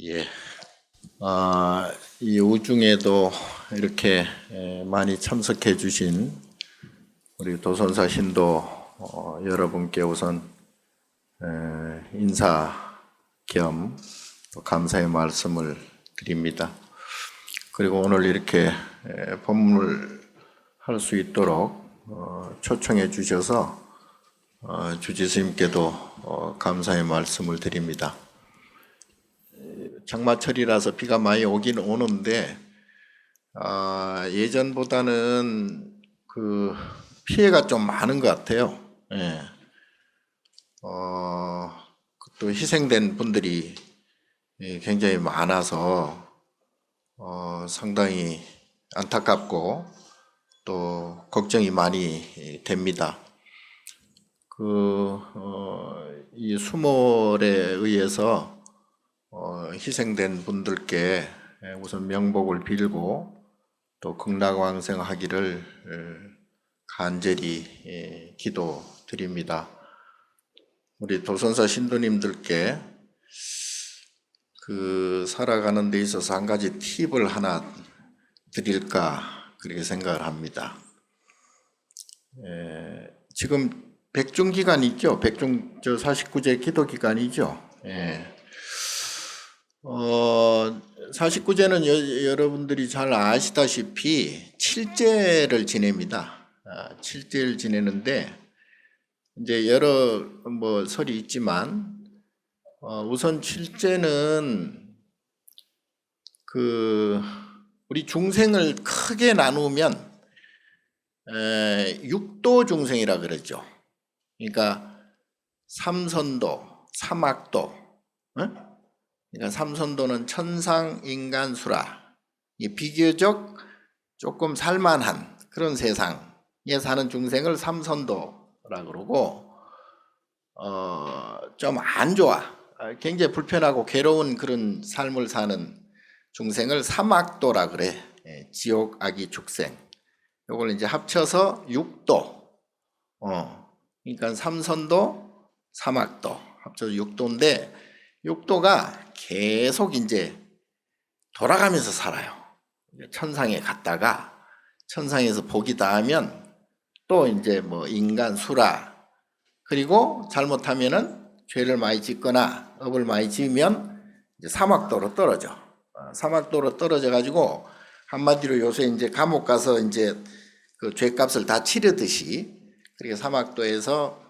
예. 이 우중에도 이렇게 많이 참석해 주신 우리 도선사 신도 여러분께 우선 인사 겸 또 감사의 말씀을 드립니다. 그리고 오늘 이렇게 법문을 할 수 있도록 초청해 주셔서 주지스님께도 감사의 말씀을 드립니다. 장마철이라서 비가 많이 오긴 오는데 예전보다는 그 피해가 좀 많은 것 같아요. 예. 또 희생된 분들이 굉장히 많아서 상당히 안타깝고 또 걱정이 많이 됩니다. 이 수몰에 의해서 희생된 분들께 우선 명복을 빌고 또 극락왕생하기를 간절히 기도드립니다. 우리 도선사 신도님들께 살아가는 데 있어서 한 가지 팁을 하나 드릴까 그렇게 생각을 합니다. 지금 백중 기간 있죠? 백중 49제 기도 기간이죠. 49제는 여러분들이 잘 아시다시피 7제를 지냅니다. 7제를 지내는데 이제 여러 설이 있지만 우선 7제는 우리 중생을 크게 나누면 6도 중생이라 그러죠. 그러니까 삼선도, 사막도, 그러니까 삼선도는 천상, 인간, 수라, 비교적 조금 살만한 그런 세상에 사는 중생을 삼선도라 그러고, 좀 안 좋아, 굉장히 불편하고 괴로운 그런 삶을 사는 중생을 사막도라 그래. 지옥, 악의, 축생. 요걸 이제 합쳐서 6도. 그러니까 삼선도, 사막도 합쳐서 6도인데 6도가 계속 이제 돌아가면서 살아요. 천상에 갔다가 천상에서 복이 닿으면 또 이제 인간, 수라, 그리고 잘못하면은 죄를 많이 짓거나 업을 많이 지으면 이제 사막도로 떨어져. 사막도로 떨어져 가지고 한마디로 요새 이제 감옥 가서 이제 그 죄값을 다 치르듯이 그렇게 사막도에서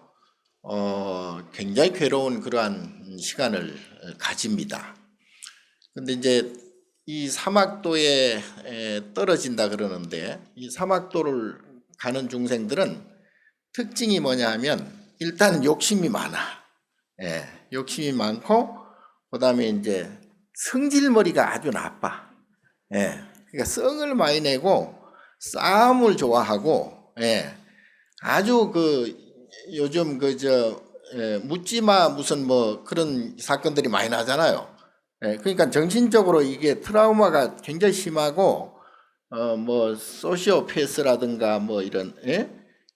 굉장히 괴로운 그러한 시간을 가집니다. 근데 이제 이 사막도에 떨어진다 그러는데 이 사막도를 가는 중생들은 특징이 뭐냐 하면 일단 욕심이 많아. 욕심이 많고 그다음에 이제 성질머리가 아주 나빠. 그러니까 성을 많이 내고 싸움을 좋아하고 아주 요즘 묻지마 무슨 그런 사건들이 많이 나잖아요. 그러니까 정신적으로 이게 트라우마가 굉장히 심하고 소시오패스라든가 이런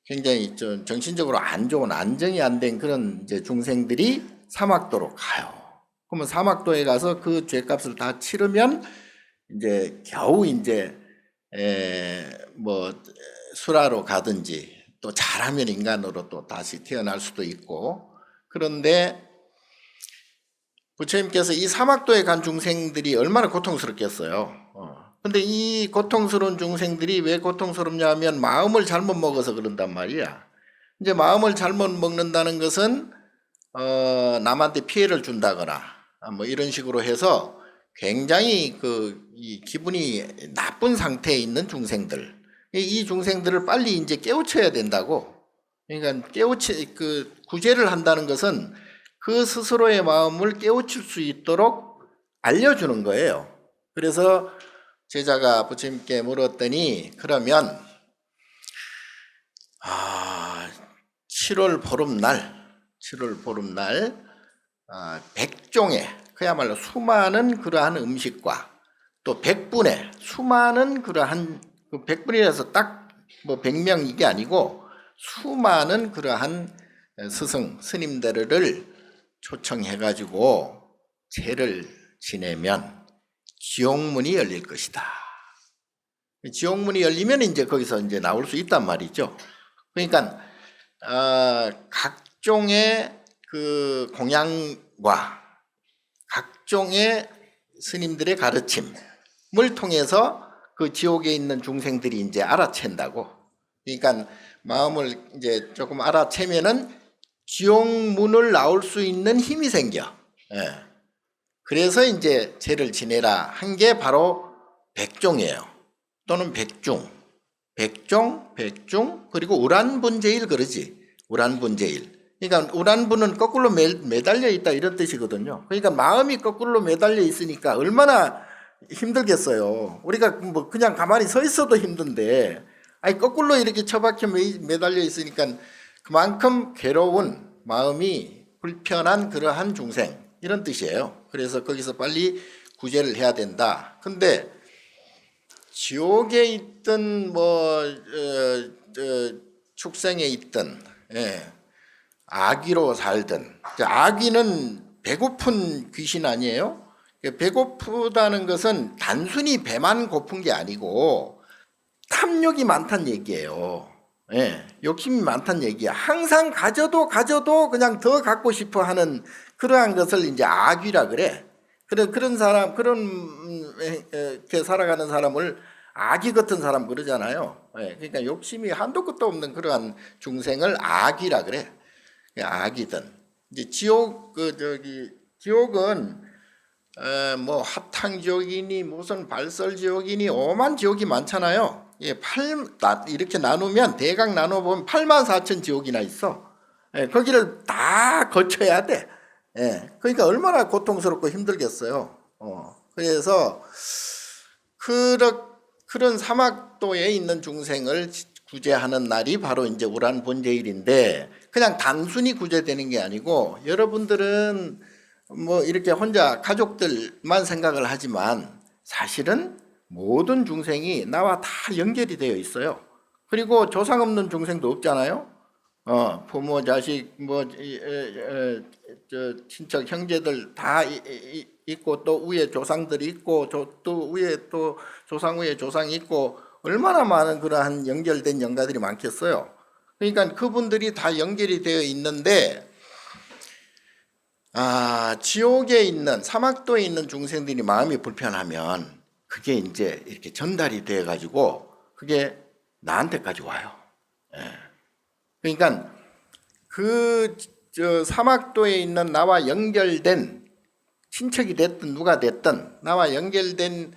굉장히 좀 정신적으로 안 좋은 안정이 안 된 그런 이제 중생들이 사막도로 가요. 그러면 사막도에 가서 그 죄값을 다 치르면 이제 겨우 이제 수라로 가든지 또 잘하면 인간으로 또 다시 태어날 수도 있고. 그런데 부처님께서 이 사막도에 간 중생들이 얼마나 고통스럽겠어요. 근데 이 고통스러운 중생들이 왜 고통스럽냐 하면 마음을 잘못 먹어서 그런단 말이야. 이제 마음을 잘못 먹는다는 것은 남한테 피해를 준다거나 이런 식으로 해서 굉장히 이 기분이 나쁜 상태에 있는 중생들, 이 중생들을 빨리 이제 깨우쳐야 된다고. 그러니까 구제를 한다는 것은 그 스스로의 마음을 깨우칠 수 있도록 알려주는 거예요. 그래서 제자가 부처님께 물었더니 그러면 7월 보름날 백종의 그야말로 수많은 그러한 음식과 또 100분의 수많은 그러한 100분이라서 딱 100명 이게 아니고 수많은 그러한 스승 스님들을 초청해 가지고 제를 지내면 지옥문이 열릴 것이다. 지옥문이 열리면 이제 거기서 이제 나올 수 있단 말이죠. 그러니까 각종의 그 공양과 각종의 스님들의 가르침을 통해서 그 지옥에 있는 중생들이 이제 알아챈다고. 그러니까 마음을 이제 조금 알아채면은 지옥문을 나올 수 있는 힘이 생겨. 예. 그래서 이제 죄를 지내라 한 게 바로 백종이에요. 또는 백중, 백중 그리고 우란분제일 그러지. 우란분제일. 그러니까 우란분은 거꾸로 매달려 있다 이런 뜻이거든요. 그러니까 마음이 거꾸로 매달려 있으니까 얼마나 힘들겠어요. 우리가 뭐 그냥 가만히 서 있어도 힘든데, 아니 거꾸로 이렇게 처박혀 매달려 있으니까 그만큼 괴로운 마음이 불편한 그러한 중생 이런 뜻이에요. 그래서 거기서 빨리 구제를 해야 된다. 근데 지옥에 있든 축생에 있든 아귀로 살든, 아귀는 배고픈 귀신 아니에요? 배고프다는 것은 단순히 배만 고픈 게 아니고 탐욕이 많다는 얘기예요. 욕심이 많다는 얘기야. 항상 가져도 그냥 더 갖고 싶어 하는 그러한 것을 이제 아귀라 그래. 그런 사람, 이렇게 살아가는 사람을 아기 같은 사람 그러잖아요. 그러니까 욕심이 한도 끝도 없는 그러한 중생을 아기라 그래. 아기든. 이제 지옥은 뭐 합탕지옥이니 무슨 발설지옥이니 오만 지옥이 많잖아요. 이렇게 나누면 대강 나눠보면 84,000 지옥이나 있어. 거기를 다 거쳐야 돼. 그러니까 얼마나 고통스럽고 힘들겠어요. 그래서 그런 사막도에 있는 중생을 구제하는 날이 바로 이제 우란본제일인데, 그냥 단순히 구제되는 게 아니고 여러분들은 뭐 이렇게 혼자 가족들만 생각을 하지만 사실은 모든 중생이 나와 다 연결이 되어 있어요. 그리고 조상 없는 중생도 없잖아요. 부모, 자식, 친척, 형제들 다 있고, 또 위에 조상들이 있고, 또 위에 또 조상 위에 조상이 있고, 얼마나 많은 그러한 연결된 영가들이 많겠어요. 그러니까 그분들이 다 연결이 되어 있는데, 지옥에 있는, 사막도에 있는 중생들이 마음이 불편하면 그게 이제 이렇게 전달이 되어 가지고 그게 나한테까지 와요. 그러니까 사막도에 있는 나와 연결된 친척이 됐든 누가 됐든 나와 연결된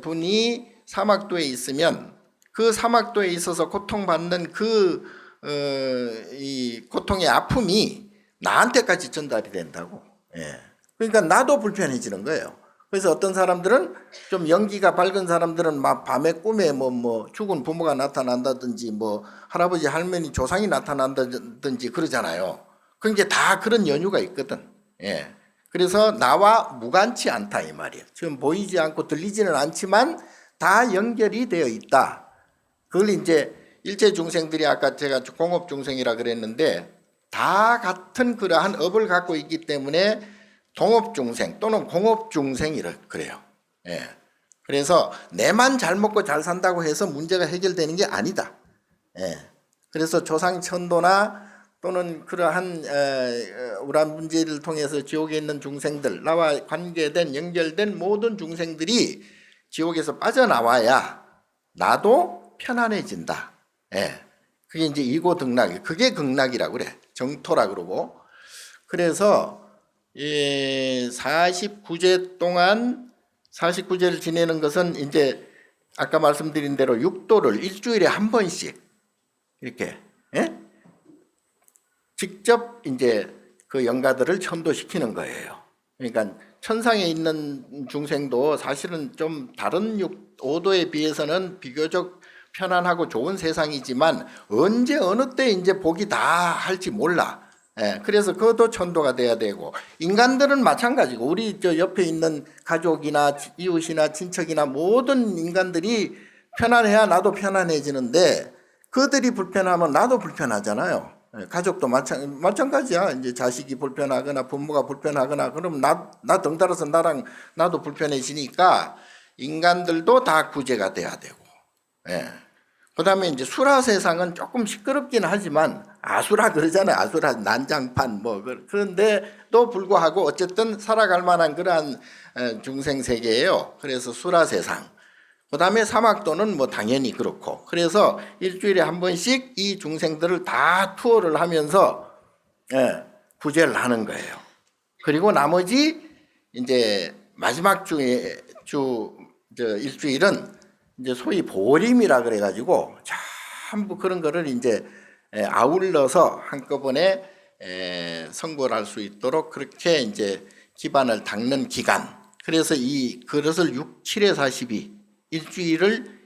분이 사막도에 있으면 그 사막도에 있어서 고통받는 이 고통의 아픔이 나한테까지 전달이 된다고. 그러니까 나도 불편해지는 거예요. 그래서 어떤 사람들은 좀 연기가 밝은 사람들은 막 밤에 꿈에 죽은 부모가 나타난다든지 할아버지 할머니 조상이 나타난다든지 그러잖아요. 그게 다 그런 연유가 있거든. 그래서 나와 무관치 않다 이 말이에요. 지금 보이지 않고 들리지는 않지만 다 연결이 되어 있다. 그걸 이제 일체 중생들이 아까 제가 공업 중생이라 그랬는데 다 같은 그러한 업을 갖고 있기 때문에 동업 중생 또는 공업 중생이라 그래요. 그래서 내만 잘 먹고 잘 산다고 해서 문제가 해결되는 게 아니다. 그래서 조상천도나 또는 그러한 우란문제를 통해서 지옥에 있는 중생들, 나와 관계된 연결된 모든 중생들이 지옥에서 빠져나와야 나도 편안해진다. 그게 이제 이고등락, 그게 극락이라고 그래. 정토라 그러고. 그래서 49제 동안 49제를 지내는 것은 이제 아까 말씀드린 대로 6도를 일주일에 한 번씩 이렇게 직접 이제 그 영가들을 천도시키는 거예요. 그러니까 천상에 있는 중생도 사실은 좀 다른 5도에 비해서는 비교적 편안하고 좋은 세상이지만 언제 어느 때 이제 복이 다 할지 몰라. 그래서 그것도 천도가 돼야 되고, 인간들은 마찬가지고 우리 저 옆에 있는 가족이나 이웃이나 친척이나 모든 인간들이 편안해야 나도 편안해지는데 그들이 불편하면 나도 불편하잖아요. 가족도 마찬가지야. 이제 자식이 불편하거나 부모가 불편하거나 그러면 나 덩달아서 나도 불편해지니까 인간들도 다 구제가 돼야 되고. 예. 그다음에 이제 수라 세상은 조금 시끄럽긴 하지만 아수라 그러잖아요. 아수라 난장판 뭐 그런데도 불구하고 어쨌든 살아갈 만한 그러한 중생 세계예요. 그래서 수라 세상. 그다음에 사막도는 뭐 당연히 그렇고. 그래서 일주일에 한 번씩 이 중생들을 다 투어를 하면서 구제를 하는 거예요. 그리고 나머지 이제 마지막 일주일은 이제 소위 보림이라 그래가지고 전부 그런 거를 이제 아울러서 한꺼번에 성불 할 수 있도록 그렇게 이제 기반을 닦는 기간. 그래서 이 그릇을 6, 7에 42 일주일을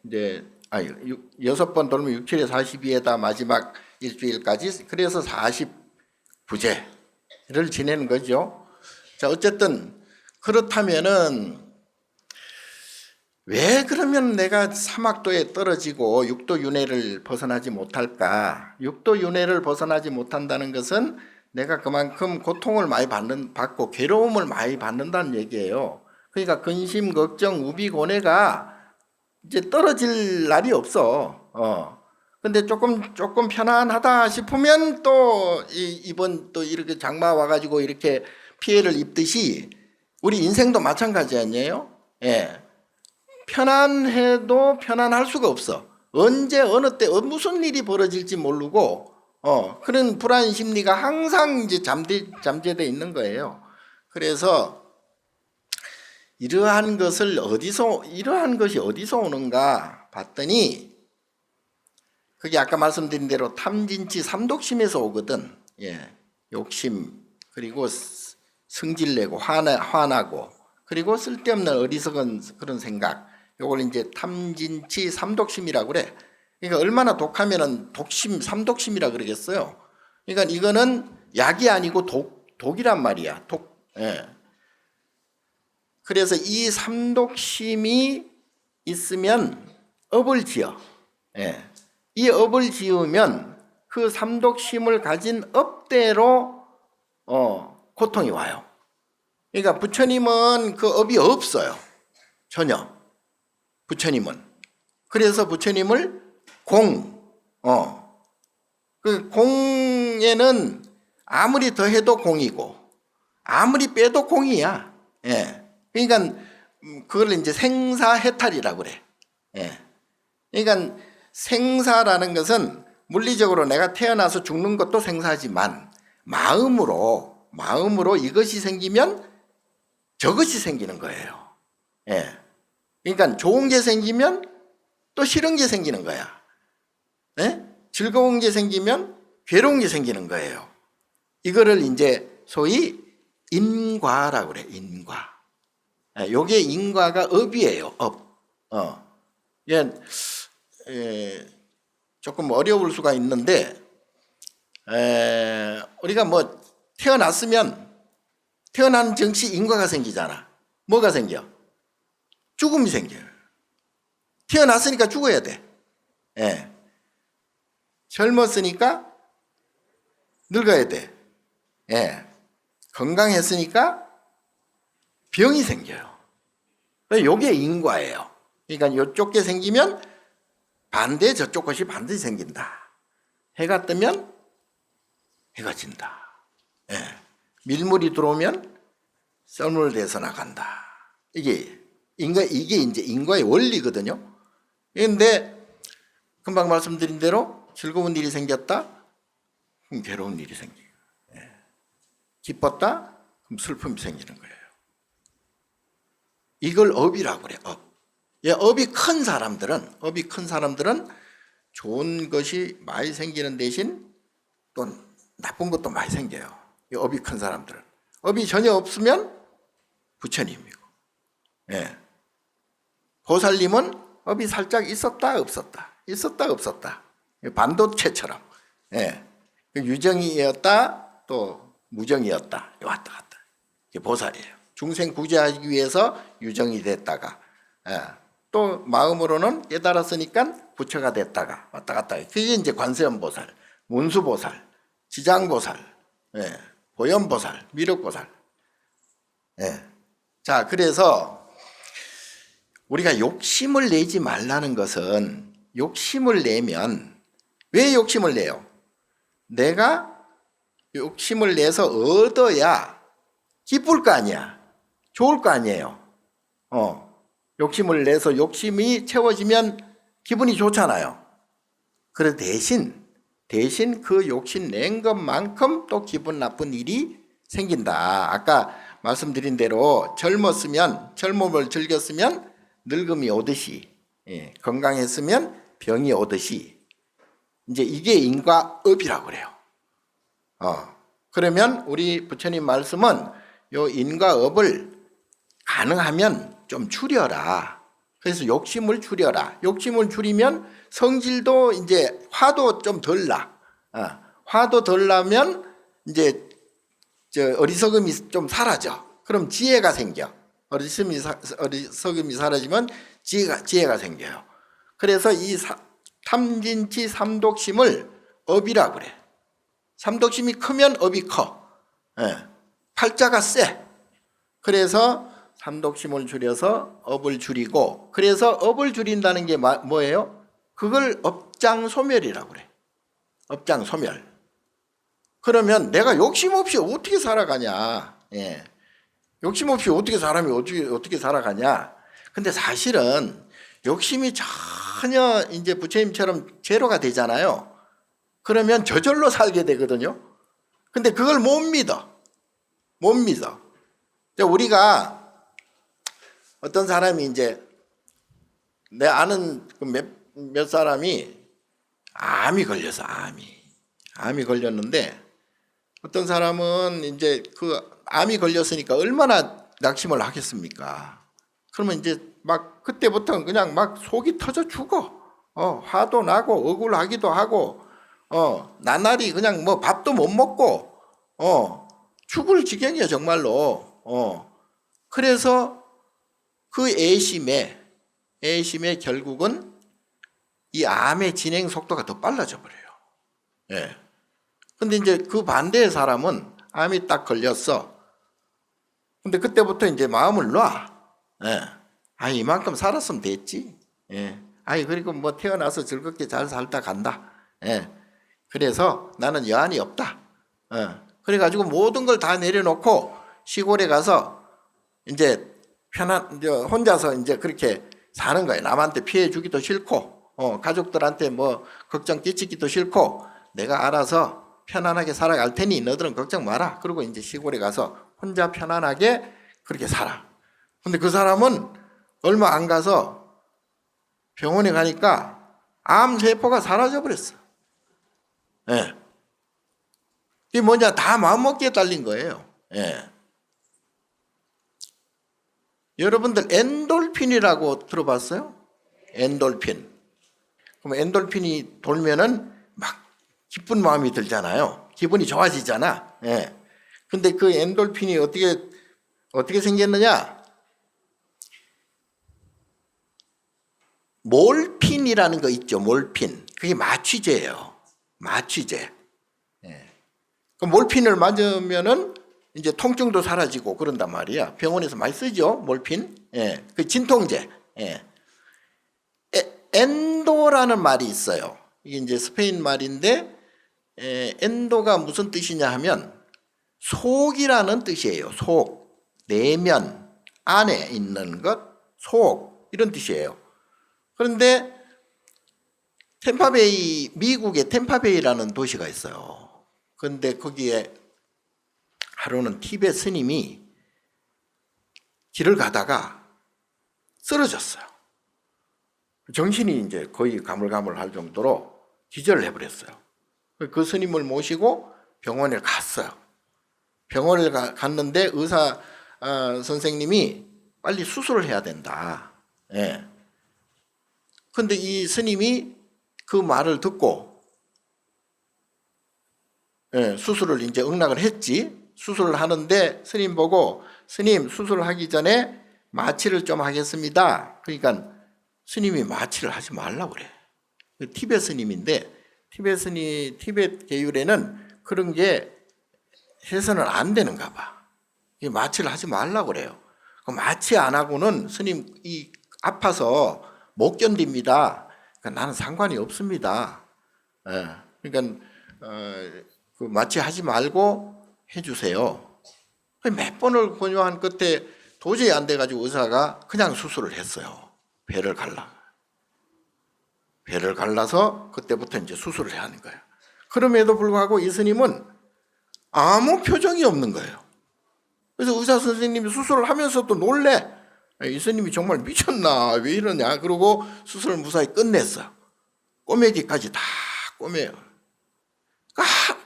이제 6번 돌면 6, 7에 42에다 마지막 일주일까지 그래서 40부제를 지내는 거죠. 자, 어쨌든 그렇다면은 왜 그러면 내가 사막도에 떨어지고 육도 윤회를 벗어나지 못할까? 육도 윤회를 벗어나지 못한다는 것은 내가 그만큼 고통을 많이 받고 괴로움을 많이 받는다는 얘기예요. 그러니까 근심, 걱정, 우비, 고뇌가 이제 떨어질 날이 없어. 근데 조금 편안하다 싶으면 또 이번 또 이렇게 장마 와가지고 이렇게 피해를 입듯이 우리 인생도 마찬가지 아니에요? 예. 편안해도 편안할 수가 없어. 언제 어느 때 무슨 일이 벌어질지 모르고 그런 불안 심리가 항상 이제 잠재돼 있는 거예요. 그래서 이러한 것이 어디서 오는가 봤더니 그게 아까 말씀드린 대로 탐진치 삼독심에서 오거든. 예. 욕심 그리고 성질내고 화나고 그리고 쓸데없는 어리석은 그런 생각. 요걸 이제 탐진치 삼독심이라고 그래. 그러니까 얼마나 독하면은 삼독심이라 그러겠어요. 그러니까 이거는 약이 아니고 독이란 말이야. 예. 그래서 이 삼독심이 있으면 업을 지어. 예. 이 업을 지으면 그 삼독심을 가진 업대로 고통이 와요. 그러니까 부처님은 그 업이 없어요. 전혀. 부처님은. 그래서 부처님을 그 공에는 아무리 더해도 공이고 아무리 빼도 공이야. 예. 그러니까 그걸 이제 생사해탈이라고 그래. 예. 그러니까 생사라는 것은 물리적으로 내가 태어나서 죽는 것도 생사지만 마음으로 이것이 생기면 저것이 생기는 거예요. 예. 그러니까 좋은 게 생기면 또 싫은 게 생기는 거야. 예? 즐거운 게 생기면 괴로운 게 생기는 거예요. 이거를 이제 소위 인과라고 그래. 인과. 요게 인과가 업이에요. 업. 조금 어려울 수가 있는데 우리가 뭐 태어난 즉시 인과가 생기잖아. 뭐가 생겨? 죽음이 생겨요. 태어났으니까 죽어야 돼. 예. 젊었으니까 늙어야 돼. 예. 건강했으니까 병이 생겨요. 요게 인과예요. 그러니까 요쪽 게 생기면 반대 저쪽 것이 반드시 생긴다. 해가 뜨면 해가 진다. 예. 밀물이 들어오면 썰물 돼서 나간다. 이게 이제 인과의 원리거든요. 그런데 금방 말씀드린 대로 즐거운 일이 생겼다, 그럼 괴로운 일이 생겨요. 예. 기뻤다, 그럼 슬픔이 생기는 거예요. 이걸 업이라고 그래. 업. 예, 업이 큰 사람들은 좋은 것이 많이 생기는 대신 또 나쁜 것도 많이 생겨요. 이 업이 큰 사람들은. 업이 전혀 없으면 부처님이고. 예. 보살님은 업이 살짝 있었다 없었다. 반도체처럼. 예. 유정이었다 또 무정이었다. 왔다 갔다. 이게 보살이에요. 중생 구제하기 위해서 유정이 됐다가 또 마음으로는 깨달았으니까 부처가 됐다가 왔다 갔다. 그게 이제 관세음보살. 문수보살, 지장보살, 예, 보현보살, 미륵보살. 예. 자, 그래서 우리가 욕심을 내지 말라는 것은 욕심을 내면 왜 욕심을 내요? 내가 욕심을 내서 얻어야 기쁠 거 아니야. 좋을 거 아니에요. 욕심을 내서 욕심이 채워지면 기분이 좋잖아요. 그래서 대신 그 욕심 낸 것만큼 또 기분 나쁜 일이 생긴다. 아까 말씀드린 대로 젊음을 즐겼으면 늙음이 오듯이, 예, 건강했으면 병이 오듯이, 이제 이게 인과업이라고 그래요. 그러면 우리 부처님 말씀은 요 인과업을 가능하면 좀 줄여라. 그래서 욕심을 줄여라. 욕심을 줄이면 성질도 이제 화도 좀 덜 나. 화도 덜 나면 이제 어리석음이 좀 사라져. 그럼 지혜가 생겨. 어리석음이 사라지면 지혜가 생겨요. 그래서 이 탐진치 삼독심을 업이라 그래. 삼독심이 크면 업이 커. 예. 팔자가 세. 그래서 삼독심을 줄여서 업을 줄이고, 그래서 업을 줄인다는 게 뭐예요? 그걸 업장소멸이라고 그래. 업장소멸. 그러면 내가 욕심 없이 어떻게 살아가냐? 예. 욕심 없이 사람이 어떻게 살아가냐? 근데 사실은 욕심이 전혀 이제 부처님처럼 제로가 되잖아요. 그러면 저절로 살게 되거든요. 근데 그걸 못 믿어. 우리가 어떤 사람이 이제 내 아는 몇 사람이 암이 걸려서 암이 걸렸는데, 어떤 사람은 이제 그 암이 걸렸으니까 얼마나 낙심을 하겠습니까? 그러면 이제 막 그때부터는 그냥 막 속이 터져 죽어. 화도 나고 억울하기도 하고, 나날이 그냥 뭐 밥도 못 먹고, 죽을 지경이야 정말로. 그래서 그 애심에 결국은 이 암의 진행 속도가 더 빨라져 버려요. 예. 근데 이제 그 반대의 사람은 암이 딱 걸렸어. 근데 그때부터 이제 마음을 놔. 예. 이만큼 살았으면 됐지. 예. 그리고 뭐 태어나서 즐겁게 잘 살다 간다. 예. 그래서 나는 여한이 없다. 그래가지고 모든 걸 다 내려놓고 시골에 가서 이제 이제 혼자서 이제 그렇게 사는 거예요. 남한테 피해 주기도 싫고, 가족들한테 뭐 걱정 끼치기도 싫고, 내가 알아서 편안하게 살아갈 테니 너들은 걱정 마라. 그리고 이제 시골에 가서 혼자 편안하게 그렇게 살아. 근데 그 사람은 얼마 안 가서 병원에 가니까 암세포가 사라져 버렸어. 예. 이게 뭐냐, 다 마음먹기에 딸린 거예요. 예. 여러분들 엔돌핀이라고 들어봤어요? 엔돌핀. 그럼 엔돌핀이 돌면은 막 기쁜 마음이 들잖아요. 기분이 좋아지잖아. 예. 근데 그 엔돌핀이 어떻게 생겼느냐? 몰핀이라는 거 있죠. 몰핀. 그게 마취제예요. 마취제. 예. 그 몰핀을 맞으면은 이제 통증도 사라지고 그런단 말이야. 병원에서 많이 쓰죠, 몰핀. 예. 그 진통제. 예. 엔도라는 말이 있어요. 이게 이제 스페인 말인데, 엔도가 무슨 뜻이냐 하면 속이라는 뜻이에요. 속, 내면, 안에 있는 것, 속, 이런 뜻이에요. 그런데 미국의 템파베이라는 도시가 있어요. 그런데 거기에 하루는 티베트 스님이 길을 가다가 쓰러졌어요. 정신이 이제 거의 가물가물할 정도로 기절을 해버렸어요. 그 스님을 모시고 병원에 갔어요. 병원을 갔는데 의사 선생님이 빨리 수술을 해야 된다. 예. 근데 이 스님이 그 말을 듣고, 예, 수술을 이제 응낙을 했지. 수술을 하는데 스님 보고, 스님 수술하기 전에 마취를 좀 하겠습니다. 그러니까 스님이 마취를 하지 말라고 그래. 티베트 스님인데 티벳 계율에는 그런 게 해서는 안 되는가 봐. 이 마취를 하지 말라고 그래요. 마취 안 하고는 스님 이 아파서 못 견딥니다. 그러니까 나는 상관이 없습니다. 예. 그러니까 그 마취하지 말고 해주세요. 몇 번을 권유한 끝에 도저히 안 돼가지고 의사가 그냥 수술을 했어요. 배를 갈라서 그때부터 이제 수술을 해야 하는 거예요. 그럼에도 불구하고 이 스님은 아무 표정이 없는 거예요. 그래서 의사 선생님이 수술을 하면서도 놀래. 이 스님이 정말 미쳤나 왜 이러냐 그러고 수술을 무사히 끝냈어. 꼬매기까지 다 꼬매요.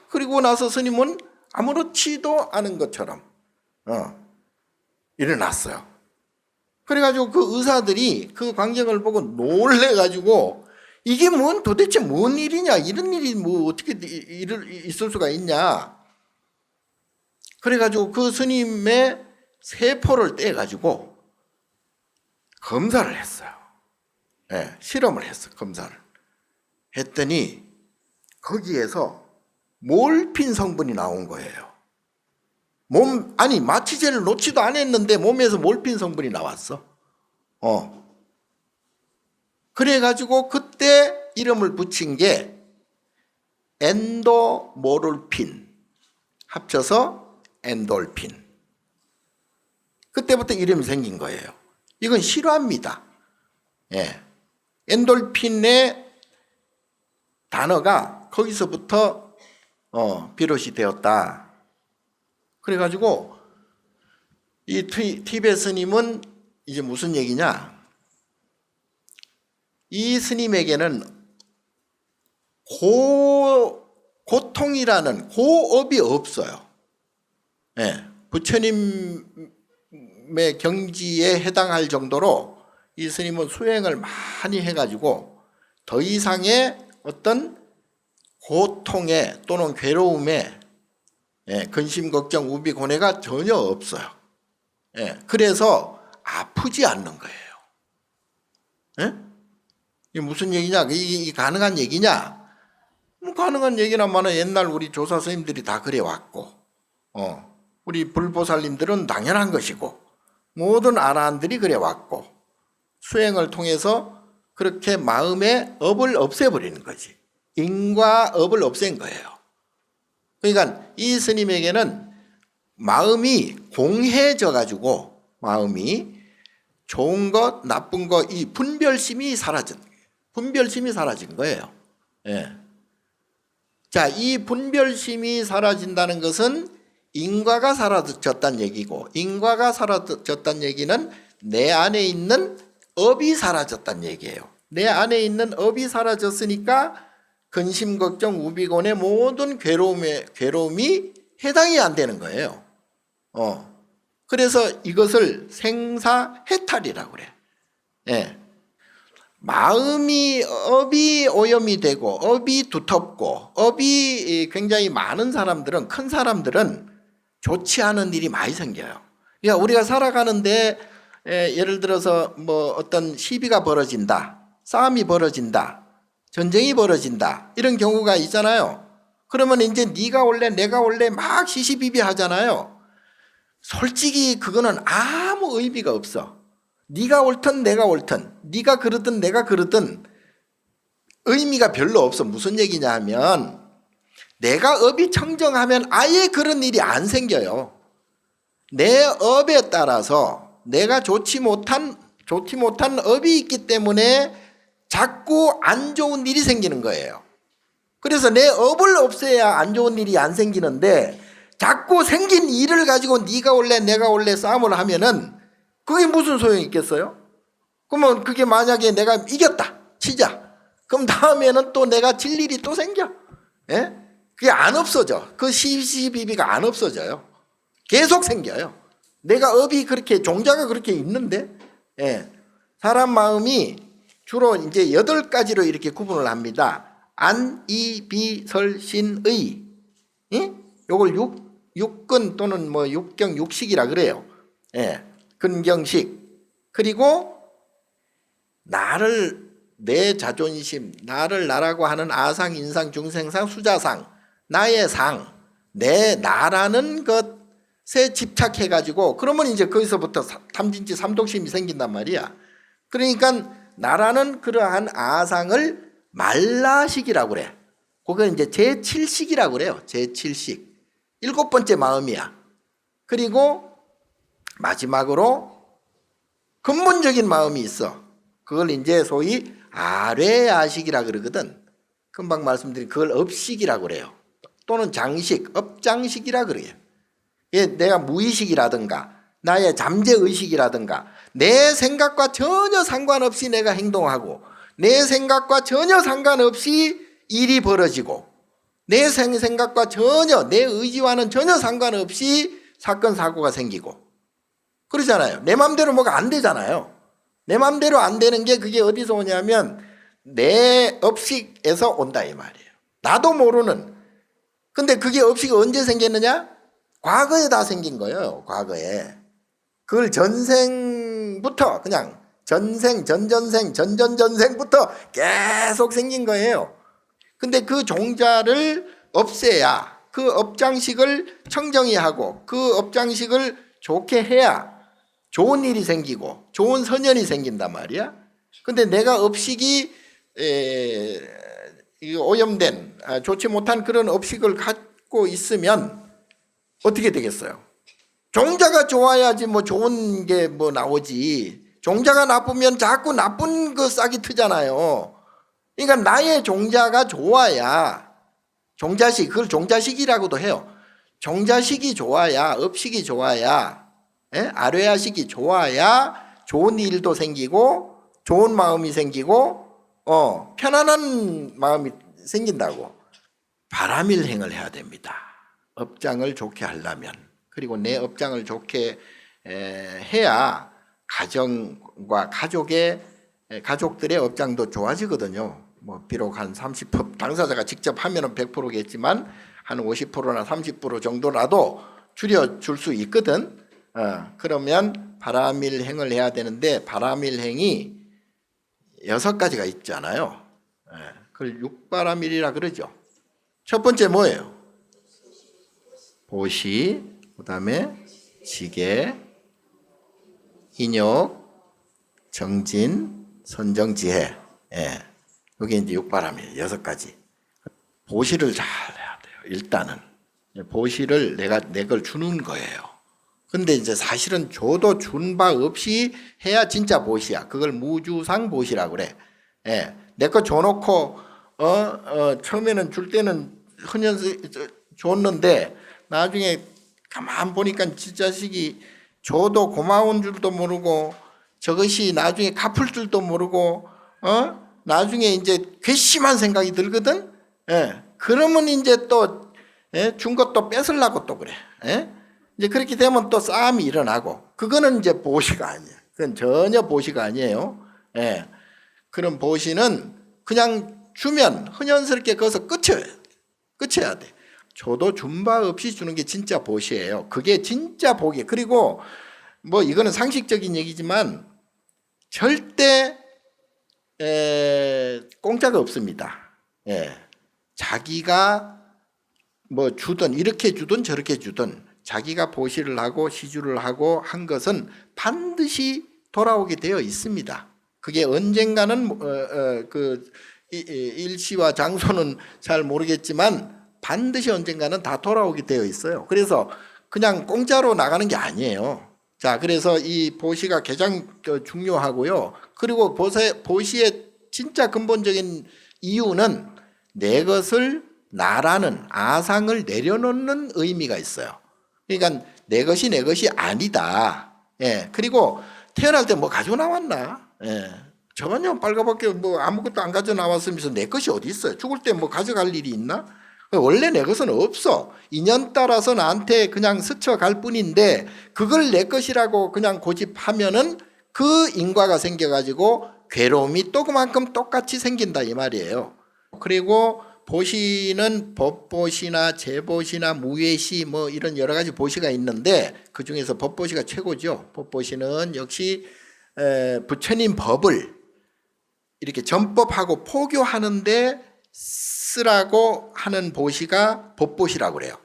그리고 나서 스님은 아무렇지도 않은 것처럼 일어났어요. 그래가지고 그 의사들이 그 광경을 보고 놀래가지고 이게 도대체 뭔 일이냐, 이런 일이 어떻게 있을 수가 있냐. 그래가지고 그 스님의 세포를 떼가지고 검사를 했어요. 네, 실험을 했어, 검사를. 했더니 거기에서 몰핀 성분이 나온 거예요. 마취제를 놓지도 않았는데 몸에서 몰핀 성분이 나왔어. 그래가지고 그때 이름을 붙인 게 엔도모룰핀, 합쳐서 엔돌핀. 그때부터 이름이 생긴 거예요. 이건 실화입니다. 예. 엔돌핀의 단어가 거기서부터 비롯이 되었다. 그래가지고 이 티벳 스님은 이제 무슨 얘기냐? 이 스님에게는 고통이라는 고업이 없어요. 예, 부처님의 경지에 해당할 정도로 이 스님은 수행을 많이 해가지고 더 이상의 어떤 고통에 또는 괴로움에 근심, 걱정, 우비, 고뇌가 전혀 없어요. 그래서 아프지 않는 거예요. 이게 무슨 얘기냐? 이게 가능한 얘기냐? 가능한 얘기나마는 옛날 우리 조사 스님들이 다 그래 왔고, 우리 불보살님들은 당연한 것이고, 모든 아라한들이 그래 왔고, 수행을 통해서 그렇게 마음의 업을 없애버리는 거지. 인과 업을 없앤 거예요. 그러니까 이 스님에게는 마음이 공해져 가지고 마음이 좋은 것, 나쁜 것, 이 분별심이 사라진 거예요. 예. 자, 이 분별심이 사라진다는 것은 인과가 사라졌다는 얘기고, 인과가 사라졌다는 얘기는 내 안에 있는 업이 사라졌다는 얘기예요. 내 안에 있는 업이 사라졌으니까 근심, 걱정, 우비곤의 모든 괴로움이 해당이 안 되는 거예요. 그래서 이것을 생사해탈이라고 그래. 예. 업이 오염이 되고, 업이 두텁고, 업이 굉장히 많은 사람들은, 큰 사람들은 좋지 않은 일이 많이 생겨요. 그러니까 우리가 살아가는데, 예를 들어서 어떤 시비가 벌어진다, 싸움이 벌어진다, 전쟁이 벌어진다, 이런 경우가 있잖아요. 그러면 이제 네가 올래 내가 올래 막 시시비비 하잖아요. 솔직히 그거는 아무 의미가 없어. 네가 옳든 내가 옳든, 네가 그러든 내가 그러든 의미가 별로 없어. 무슨 얘기냐 하면 내가 업이 청정하면 아예 그런 일이 안 생겨요. 내 업에 따라서 내가 좋지 못한 업이 있기 때문에 자꾸 안 좋은 일이 생기는 거예요. 그래서 내 업을 없애야 안 좋은 일이 안 생기는데 자꾸 생긴 일을 가지고 네가 올래 내가 올래 싸움을 하면은 그게 무슨 소용이 있겠어요? 그러면 그게 만약에 내가 이겼다 치자, 그럼 다음에는 또 내가 질 일이 또 생겨. 예? 그게 안 없어져. 그 시시비비가 안 없어져요. 계속 생겨요. 내가 업이 그렇게 종자가 그렇게 있는데, 사람 마음이 주로 이제 8가지로 이렇게 구분을 합니다. 안, 이, 비, 설, 신, 의. 요걸 육근 또는 육경, 육식이라 그래요. 근경식. 그리고 나를 내 자존심, 나를 나라고 하는 아상, 인상, 중생상, 수자상, 나의 상, 내 나라는 것에 집착해가지고 그러면 이제 거기서부터 탐진치 삼독심이 생긴단 말이야. 그러니까 나라는 그러한 아상을 말라식이라고 그래. 그건 이제 제7식이라고 그래요. 제7식. 7번째 마음이야. 그리고 마지막으로 근본적인 마음이 있어. 그걸 이제 소위 아뢰야식이라 그러거든. 금방 말씀드린 그걸 업식이라고 그래요. 또는 장식, 업장식이라 그래요. 내가 무의식이라든가 나의 잠재의식이라든가 내 생각과 전혀 상관없이 내가 행동하고 내 생각과 전혀 상관없이 일이 벌어지고 내 생각과 전혀 내 의지와는 전혀 상관없이 사건 사고가 생기고 그러잖아요. 내 마음대로 뭐가 안 되잖아요. 내 마음대로 안 되는 게 그게 어디서 오냐면 내 업식에서 온다 이 말이에요. 나도 모르는. 근데 그게 업식이 언제 생겼느냐? 과거에 다 생긴 거예요. 과거에. 그걸 전생부터 그냥 전생, 전전생, 전전전생부터 계속 생긴 거예요. 근데 그 종자를 없애야 그 업장식을 청정히 하고 그 업장식을 좋게 해야 좋은 일이 생기고 좋은 선연이 생긴단 말이야. 근데 내가 업식이 오염된 좋지 못한 그런 업식을 갖고 있으면 어떻게 되겠어요? 종자가 좋아야지 뭐 좋은 게 뭐 나오지. 종자가 나쁘면 자꾸 나쁜 거 싹이 트잖아요. 그러니까 나의 종자가 좋아야 종자식, 그걸 종자식이라고도 해요. 종자식이 좋아야 업식이 좋아야 아뢰야식이 좋아야 좋은 일도 생기고 좋은 마음이 생기고 편안한 마음이 생긴다고. 바람일행을 해야 됩니다. 업장을 좋게 하려면. 그리고 내 업장을 좋게 해야 가정과 가족들의 업장도 좋아지거든요. 뭐 비록 한 30% 당사자가 직접 하면은 100%겠지만 한 50%나 30% 정도라도 줄여줄 수 있거든. 그러면 바람일행을 해야 되는데 바람일행이 6가지가 있잖아요. 그걸 육바람일이라 그러죠. 첫 번째 뭐예요? 보시, 그 다음에 지계, 인욕, 정진, 선정지혜. 이게 이제 육바람일 6가지. 보시를 잘 해야 돼요. 일단은 보시를 내가 내 걸 주는 거예요. 근데 이제 사실은 줘도 준 바 없이 해야 진짜 보시야. 그걸 무주상 보시라고 그래. 내 거 줘놓고 처음에는 줄 때는 흔연 줬는데 나중에 가만 보니까 지자식이 줘도 고마운 줄도 모르고 저것이 나중에 갚을 줄도 모르고 나중에 이제 괘씸한 생각이 들거든. 그러면 이제 또 준 것도 뺏으려고 또 그래. 이제 그렇게 되면 또 싸움이 일어나고 그거는 이제 보시가 아니에요. 그건 전혀 보시가 아니에요. 그런 보시는 그냥 주면 흔연스럽게 거기서 끝쳐야 돼. 줘도 준 바 없이 주는 게 진짜 보시예요. 그게 진짜 복이에요. 그리고 뭐 이거는 상식적인 얘기지만 절대 공짜가 없습니다. 자기가 뭐 주든 이렇게 주든 저렇게 주든 자기가 보시를 하고 시주를 하고 한 것은 반드시 돌아오게 되어 있습니다. 그게 언젠가는 그 일시와 장소는 잘 모르겠지만 반드시 언젠가는 다 돌아오게 되어 있어요. 그래서 그냥 공짜로 나가는 게 아니에요. 자, 그래서 이 보시가 가장 중요하고요. 그리고 보시의 진짜 근본적인 이유는 내 것을 나라는 아상을 내려놓는 의미가 있어요. 그러니까 내 것이 아니다. 그리고 태어날 때 뭐 가지고 나왔나? 전혀 빨갛게 뭐 아무것도 안 가져 나왔으면서 내 것이 어디 있어요? 죽을 때 뭐 가져갈 일이 있나? 원래 내 것은 없어. 인연 따라서 나한테 그냥 스쳐갈 뿐인데 그걸 내 것이라고 그냥 고집하면은 그 인과가 생겨가지고 괴로움이 또 그만큼 똑같이 생긴다 이 말이에요. 그리고 보시는 법보시나 재보시나 무예시 뭐 이런 여러 가지 보시가 있는데 그 중에서 법보시가 최고죠. 법보시는 역시 부처님 법을 이렇게 전법하고 포교하는데 쓰라고 하는 보시가 법보시라고 그래요.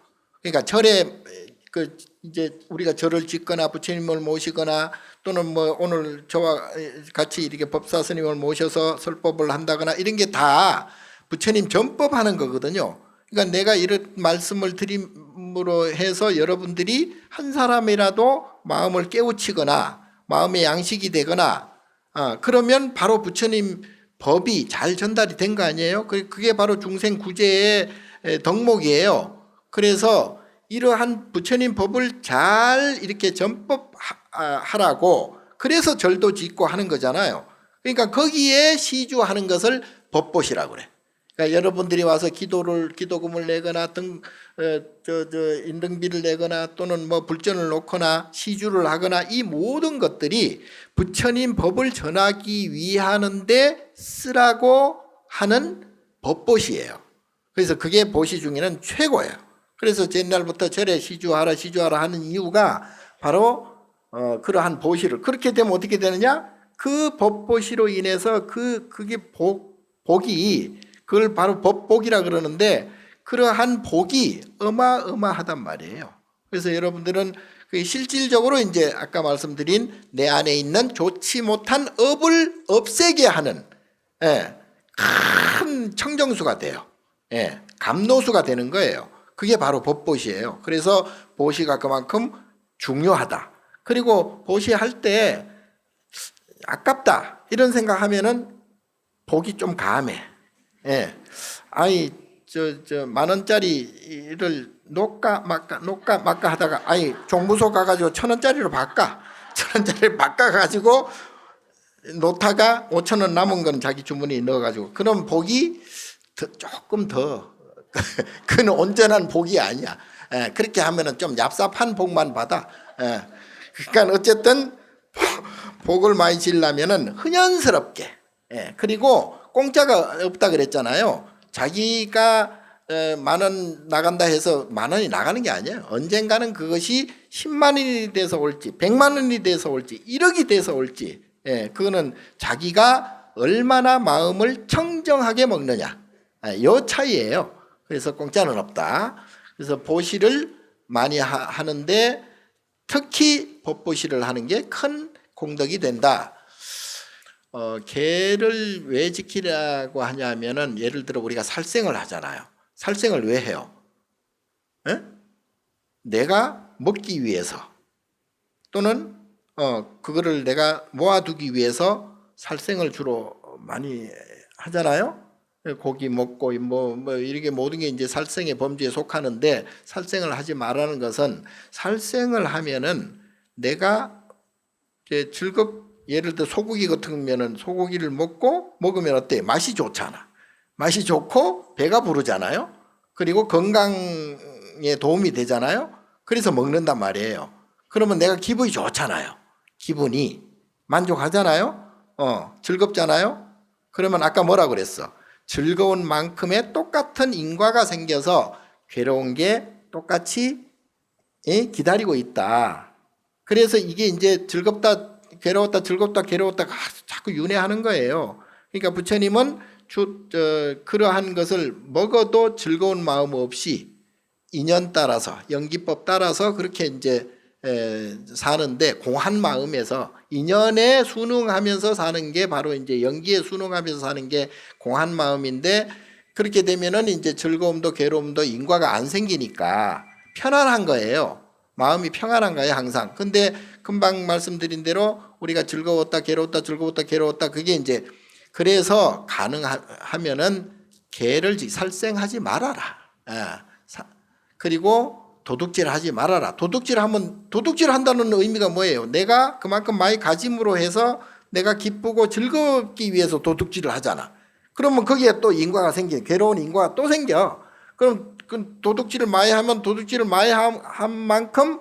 그러니까 절에 그 이제 우리가 절을 짓거나 부처님을 모시거나 또는 뭐 오늘 저와 같이 이렇게 법사 스님을 모셔서 설법을 한다거나 이런 게 다 부처님 전법하는 거거든요. 그러니까 내가 이런 말씀을 드림으로 해서 여러분들이 한 사람이라도 마음을 깨우치거나 마음의 양식이 되거나 그러면 바로 부처님 법이 잘 전달이 된 거 아니에요? 그게 바로 중생 구제의 덕목이에요. 그래서 이러한 부처님 법을 잘 이렇게 전법하라고 그래서 절도 짓고 하는 거잖아요. 그러니까 거기에 시주하는 것을 법보시라고 그래. 그러니까 여러분들이 와서 기도금을 내거나 인등비를 내거나 또는 뭐 불전을 놓거나 시주를 하거나 이 모든 것들이 부처님 법을 전하기 위하는데 쓰라고 하는 법보시예요. 그래서 그게 보시 중에는 최고예요. 그래서 옛날부터 절에 시주하라 하는 이유가 바로 그러한 보시를 그렇게 되면 어떻게 되느냐? 그 법보시로 인해서 그게 복이 그걸 바로 법복이라 그러는데 그러한 복이 어마어마하단 말이에요. 그래서 여러분들은 실질적으로 이제 아까 말씀드린 내 안에 있는 좋지 못한 업을 없애게 하는 큰 청정수가 돼요. 감노수가 되는 거예요. 그게 바로 법보시예요. 그래서 보시가 그만큼 중요하다. 그리고 보시할 때 아깝다 이런 생각하면은 복이 좀 가매. 아니 저 만 원짜리를 놓까 말까 하다가 아니 종무소 가가지고 1,000원짜리로 바꿔. 1,000원짜리를 바꿔가지고 놓다가 5,000원 남은 건 자기 주머니에 넣어가지고 그럼 복이 조금 더 그는 온전한 복이 아니야. 그렇게 하면은 좀 얍삽한 복만 받아. 그러니까 어쨌든 복을 많이 지려면은 흔연스럽게. 그리고 공짜가 없다 그랬잖아요. 자기가 10,000원 나간다 해서 10,000원이 나가는 게 아니에요. 언젠가는 그것이 10만 원이 돼서 올지 100만 원이 돼서 올지 1억이 돼서 올지 그거는 자기가 얼마나 마음을 청정하게 먹느냐 요 차이예요. 그래서 공짜는 없다. 그래서 보시를 많이 하는데 특히 법보시를 하는 게 큰 공덕이 된다. 개를 왜 지키라고 하냐면은 예를 들어 우리가 살생을 하잖아요. 살생을 왜 해요? 내가 먹기 위해서 또는 그거를 내가 모아두기 위해서 살생을 주로 많이 하잖아요. 고기 먹고 뭐 이렇게 모든 게 이제 살생의 범주에 속하는데 살생을 하지 말라는 것은 살생을 하면은 내가 이제 예를 들어 소고기 같으면은 소고기를 먹으면 어때? 맛이 좋잖아. 맛이 좋고 배가 부르잖아요. 그리고 건강에 도움이 되잖아요. 그래서 먹는단 말이에요. 그러면 내가 기분이 좋잖아요. 기분이 만족하잖아요. 즐겁잖아요. 그러면 아까 뭐라 그랬어? 즐거운 만큼의 똑같은 인과가 생겨서 괴로운 게 똑같이 기다리고 있다. 그래서 이게 이제 즐겁다 괴로웠다 즐겁다 괴로웠다 자꾸 윤회하는 거예요. 그러니까 부처님은 그러한 것을 먹어도 즐거운 마음 없이 인연 따라서 연기법 따라서 그렇게 이제 사는데 공한 마음에서 인연에 순응하면서 사는 게 바로 이제 연기에 순응하면서 사는 게 공한 마음인데 그렇게 되면은 이제 즐거움도 괴로움도 인과가 안 생기니까 편안한 거예요. 마음이 평안한 거예요, 항상. 근데 금방 말씀드린 대로 우리가 즐거웠다, 괴로웠다, 즐거웠다, 괴로웠다. 그게 이제 그래서 가능하면은 개를 살생하지 말아라. 그리고 도둑질 하지 말아라. 도둑질 한다는 의미가 뭐예요? 내가 그만큼 많이 가짐으로 해서 내가 기쁘고 즐겁기 위해서 도둑질을 하잖아. 그러면 거기에 또 인과가 괴로운 인과가 또 생겨. 그럼 그 도둑질을 많이 하면 도둑질을 많이 한 만큼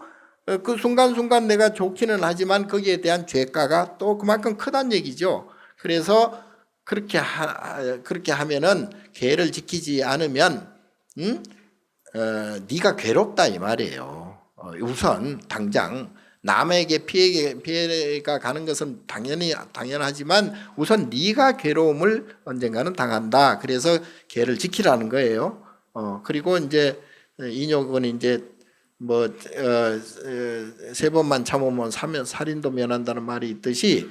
그 순간순간 내가 좋기는 하지만 거기에 대한 죄가가 또 그만큼 크다는 얘기죠. 그래서 그렇게 하면은 계를 지키지 않으면 네가 괴롭다 이 말이에요. 우선 당장 남에게 피해가 가는 것은 당연하지만 우선 네가 괴로움을 언젠가는 당한다. 그래서 개를 지키라는 거예요. 그리고 이제 인욕은 이제 뭐 세 번만 참으면 살인도 면한다는 말이 있듯이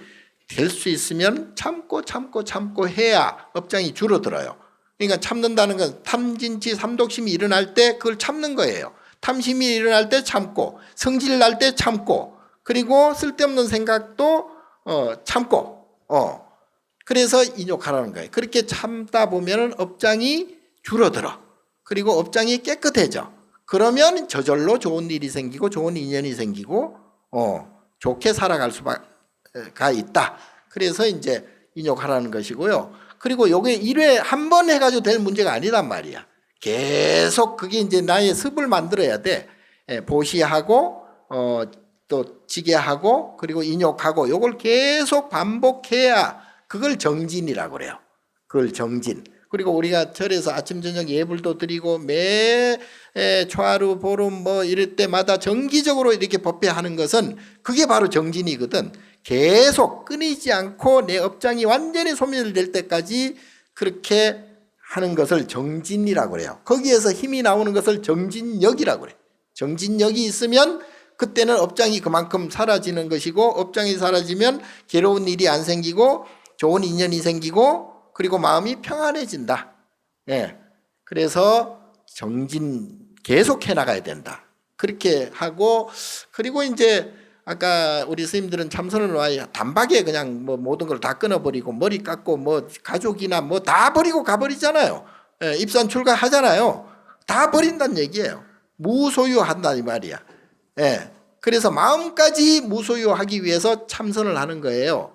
될 수 있으면 참고 해야 업장이 줄어들어요. 그러니까 참는다는 건 탐진치 삼독심이 일어날 때 그걸 참는 거예요. 탐심이 일어날 때 참고, 성질 날 때 참고, 그리고 쓸데없는 생각도 참고, 그래서 인욕하라는 거예요. 그렇게 참다 보면은 업장이 줄어들어. 그리고 업장이 깨끗해져. 그러면 저절로 좋은 일이 생기고 좋은 인연이 생기고 좋게 살아갈 수가 있다. 그래서 이제 인욕하라는 것이고요. 그리고 요게 1회 한 번 해가지고 될 문제가 아니란 말이야. 계속 그게 이제 나의 습을 만들어야 돼. 보시하고 또 지게하고 그리고 인욕하고 요걸 계속 반복해야 그걸 정진이라고 그래요. 그걸 정진. 그리고 우리가 절에서 아침 저녁 예불도 드리고 매 초하루 보름 뭐 이럴 때마다 정기적으로 이렇게 법회하는 것은 그게 바로 정진이거든. 계속 끊이지 않고 내 업장이 완전히 소멸될 때까지 그렇게 하는 것을 정진이라고 그래요. 거기에서 힘이 나오는 것을 정진력이라고 그래요. 정진력이 있으면 그때는 업장이 그만큼 사라지는 것이고, 업장이 사라지면 괴로운 일이 안 생기고 좋은 인연이 생기고 그리고 마음이 평안해진다. 그래서 정진 계속 해나가야 된다. 그렇게 하고, 그리고 이제 아까 우리 스님들은 참선을 와야 단박에 그냥 뭐 모든 걸 다 끊어버리고 머리 깎고 뭐 가족이나 뭐 다 버리고 가버리잖아요. 입산 출가하잖아요. 다 버린다는 얘기예요. 무소유한다 이 말이야. 그래서 마음까지 무소유하기 위해서 참선을 하는 거예요.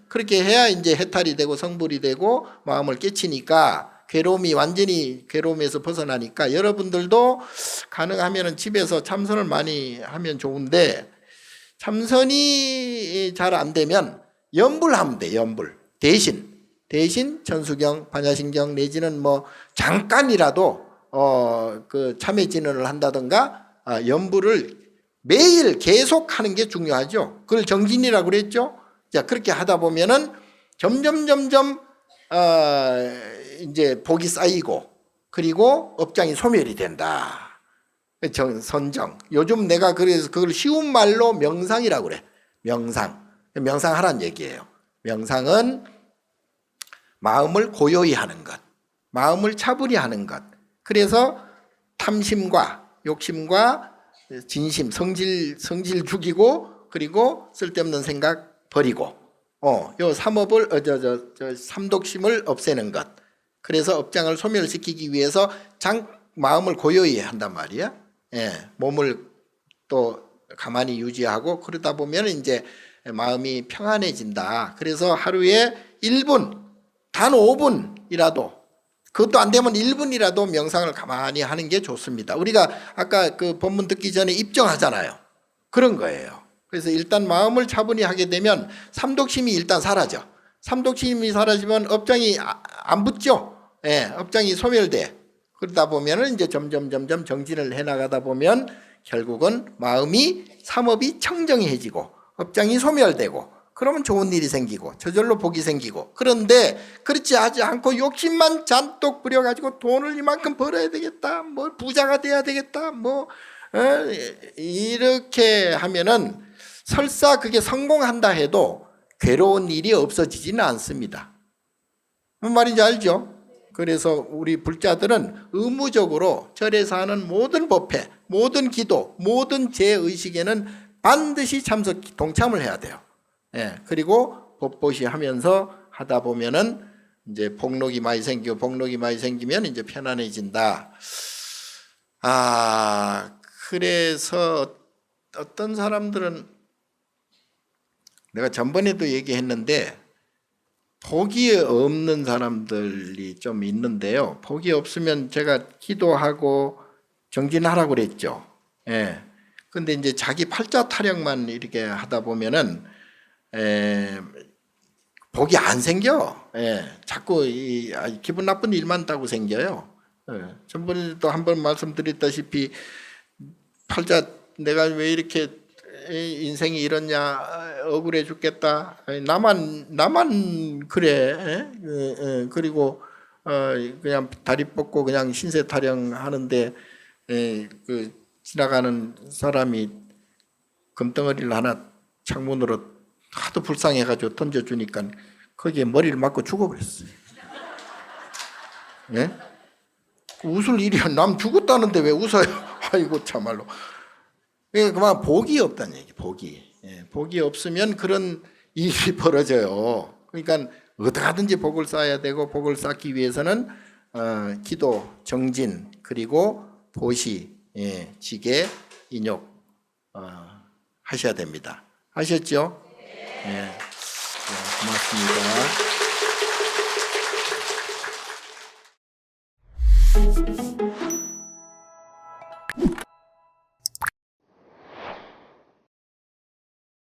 그렇게 해야 이제 해탈이 되고 성불이 되고 마음을 깨치니까 괴로움이 완전히 괴로움에서 벗어나니까 여러분들도 가능하면 집에서 참선을 많이 하면 좋은데, 참선이 잘 안 되면 연불하면 돼. 연불 대신 천수경, 반야신경 내지는 뭐 잠깐이라도 그 참회 진언을 한다든가 연불을 매일 계속 하는 게 중요하죠. 그걸 정진이라고 그랬죠. 자, 그렇게 하다 보면은 점점 이제 복이 쌓이고 그리고 업장이 소멸이 된다. 선정. 요즘 내가 그래서 그걸 쉬운 말로 명상이라고 그래. 명상하라는 얘기예요. 명상은 마음을 고요히 하는 것, 마음을 차분히 하는 것. 그래서 탐심과 욕심과 진심, 성질 죽이고 그리고 쓸데없는 생각 버리고 요 삼업을 삼독심을 없애는 것. 그래서 업장을 소멸시키기 위해서 마음을 고요히 한단 말이야. 몸을 또 가만히 유지하고 그러다 보면 이제 마음이 평안해진다. 그래서 하루에 1분, 단 5분이라도, 그것도 안 되면 1분이라도 명상을 가만히 하는 게 좋습니다. 우리가 아까 그 본문 듣기 전에 입정하잖아요. 그런 거예요. 그래서 일단 마음을 차분히 하게 되면 삼독심이 일단 사라져. 삼독심이 사라지면 업장이 안 붙죠. 업장이 소멸돼. 그러다 보면은 이제 점점 정진을 해나가다 보면 결국은 마음이 삼업이 청정해지고 업장이 소멸되고 그러면 좋은 일이 생기고 저절로 복이 생기고. 그런데 그렇지 않고 욕심만 잔뜩 부려가지고 돈을 이만큼 벌어야 되겠다, 뭐 부자가 돼야 되겠다, 뭐 이렇게 하면은 설사 그게 성공한다 해도 괴로운 일이 없어지지는 않습니다. 무슨 말인지 알죠? 그래서 우리 불자들은 의무적으로 절에서 하는 모든 법회, 모든 기도, 모든 제의식에는 반드시 동참을 해야 돼요. 그리고 법보시 하면서 하다 보면은 이제 복록이 많이 생기면 이제 편안해진다. 그래서 어떤 사람들은 내가 전번에도 얘기했는데 복이 없는 사람들이 좀 있는데요. 복이 없으면 제가 기도하고 정진하라고 그랬죠. 근데 이제 자기 팔자 타령만 이렇게 하다 보면은 복이 안 생겨. 자꾸 기분 나쁜 일만 따고 생겨요. 전번에도 한번 말씀드렸다시피 팔자 내가 왜 이렇게 인생이 이렇냐, 억울해 죽겠다, 나만 그래, 그리고 그냥 다리 뻗고 그냥 신세 타령하는데 그 지나가는 사람이 금덩어리를 하나 창문으로 하도 불쌍해가지고 던져주니까 거기에 머리를 맞고 죽어버렸어요. 예? 웃을 일이야. 남 죽었다는데 왜 웃어요? 아이고 참말로. 그만 복이 없다는 얘기. 복이. 복이 없으면 그런 일이 벌어져요. 그러니까 어떻게든지 복을 쌓아야 되고, 복을 쌓기 위해서는 기도, 정진, 그리고 보시, 지계, 인욕 하셔야 됩니다. 하셨죠? 네. 고맙습니다.